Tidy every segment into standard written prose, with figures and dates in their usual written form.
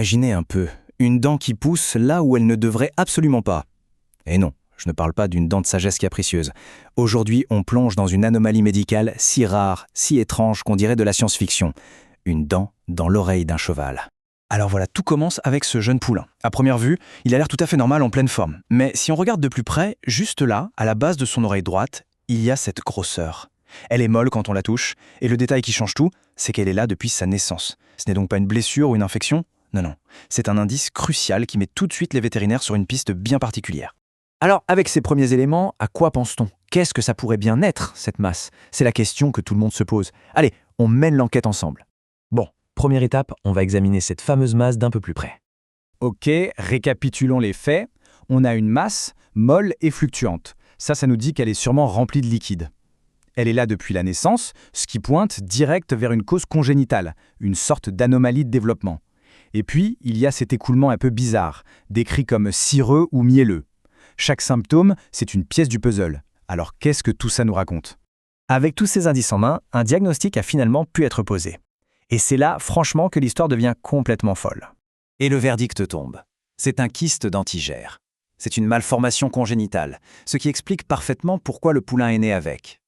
Imaginez un peu, une dent qui pousse là où elle ne devrait absolument pas. Et non, je ne parle pas d'une dent de sagesse capricieuse. Aujourd'hui, on plonge dans une anomalie médicale si rare, si étrange qu'on dirait de la science-fiction. Une dent dans l'oreille d'un cheval. Alors voilà, tout commence avec ce jeune poulain. À première vue, il a l'air tout à fait normal en pleine forme. Mais si on regarde de plus près, juste là, à la base de son oreille droite, il y a cette grosseur. Elle est molle quand on la touche, et le détail qui change tout, c'est qu'elle est là depuis sa naissance. Ce n'est donc pas une blessure ou une infection? Non, non. C'est un indice crucial qui met tout de suite les vétérinaires sur une piste bien particulière. Alors, avec ces premiers éléments, à quoi pense-t-on? Qu'est-ce que ça pourrait bien être, cette masse? C'est la question que tout le monde se pose. Allez, on mène l'enquête ensemble. Bon, première étape, on va examiner cette fameuse masse d'un peu plus près. Ok, récapitulons les faits. On a une masse molle et fluctuante. Ça nous dit qu'elle est sûrement remplie de liquide. Elle est là depuis la naissance, ce qui pointe direct vers une cause congénitale, une sorte d'anomalie de développement. Et puis, il y a cet écoulement un peu bizarre, décrit comme cireux ou mielleux. Chaque symptôme, c'est une pièce du puzzle. Alors qu'est-ce que tout ça nous raconte? Avec tous ces indices en main, un diagnostic a finalement pu être posé. Et c'est là, franchement, que l'histoire devient complètement folle. Et le verdict tombe. C'est un kyste dentigère. C'est une malformation congénitale, ce qui explique parfaitement pourquoi le poulain est né avec.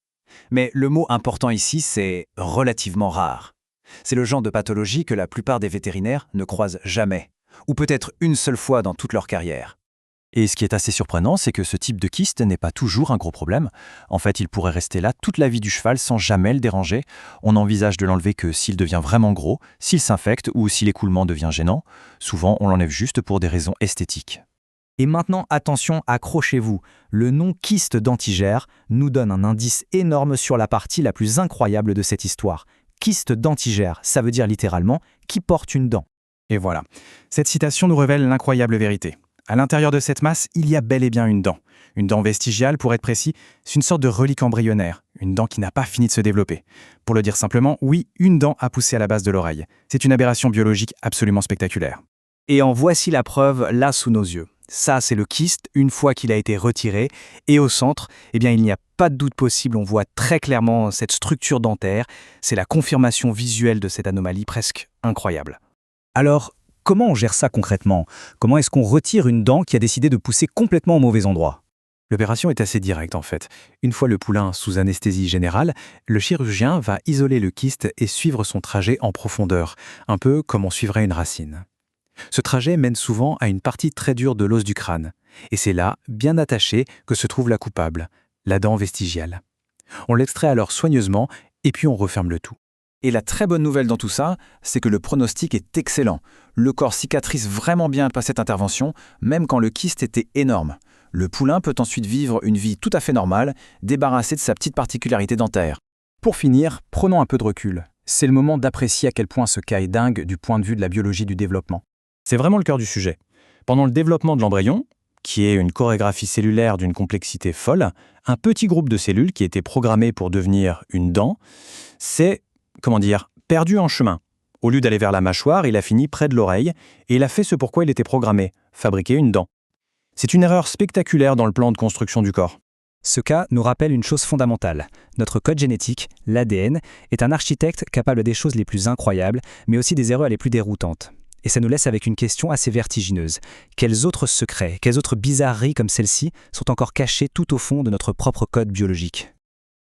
Mais le mot important ici, c'est relativement rare. C'est le genre de pathologie que la plupart des vétérinaires ne croisent jamais, ou peut-être une seule fois dans toute leur carrière. Et ce qui est assez surprenant, c'est que ce type de kyste n'est pas toujours un gros problème. En fait, il pourrait rester là toute la vie du cheval sans jamais le déranger. On envisage de l'enlever que s'il devient vraiment gros, s'il s'infecte ou si l'écoulement devient gênant. Souvent, on l'enlève juste pour des raisons esthétiques. Et maintenant, attention, accrochez-vous. Le nom kyste dentigère nous donne un indice énorme sur la partie la plus incroyable de cette histoire. Kyste dentigère, ça veut dire littéralement « qui porte une dent ». Et voilà, cette citation nous révèle l'incroyable vérité. À l'intérieur de cette masse, il y a bel et bien une dent. Une dent vestigiale, pour être précis, c'est une sorte de relique embryonnaire, une dent qui n'a pas fini de se développer. Pour le dire simplement, oui, une dent a poussé à la base de l'oreille. C'est une aberration biologique absolument spectaculaire. Et en voici la preuve, là sous nos yeux. Ça, c'est le kyste, une fois qu'il a été retiré. Et au centre, eh bien, il n'y a pas de doute possible, on voit très clairement cette structure dentaire. C'est la confirmation visuelle de cette anomalie presque incroyable. Alors, comment on gère ça concrètement? Comment est-ce qu'on retire une dent qui a décidé de pousser complètement au mauvais endroit? L'opération est assez directe en fait. Une fois le poulain sous anesthésie générale, le chirurgien va isoler le kyste et suivre son trajet en profondeur, un peu comme on suivrait une racine. Ce trajet mène souvent à une partie très dure de l'os du crâne. Et c'est là, bien attachée, que se trouve la coupable, la dent vestigiale. On l'extrait alors soigneusement et puis on referme le tout. Et la très bonne nouvelle dans tout ça, c'est que le pronostic est excellent. Le corps cicatrise vraiment bien après cette intervention, même quand le kyste était énorme. Le poulain peut ensuite vivre une vie tout à fait normale, débarrassé de sa petite particularité dentaire. Pour finir, prenons un peu de recul. C'est le moment d'apprécier à quel point ce cas est dingue du point de vue de la biologie du développement. C'est vraiment le cœur du sujet. Pendant le développement de l'embryon, qui est une chorégraphie cellulaire d'une complexité folle, un petit groupe de cellules qui était programmé pour devenir une dent, s'est, perdu en chemin. Au lieu d'aller vers la mâchoire, il a fini près de l'oreille et il a fait ce pourquoi il était programmé, fabriquer une dent. C'est une erreur spectaculaire dans le plan de construction du corps. Ce cas nous rappelle une chose fondamentale. Notre code génétique, l'ADN, est un architecte capable des choses les plus incroyables, mais aussi des erreurs les plus déroutantes. Et ça nous laisse avec une question assez vertigineuse. Quels autres secrets, quelles autres bizarreries comme celle-ci sont encore cachés tout au fond de notre propre code biologique?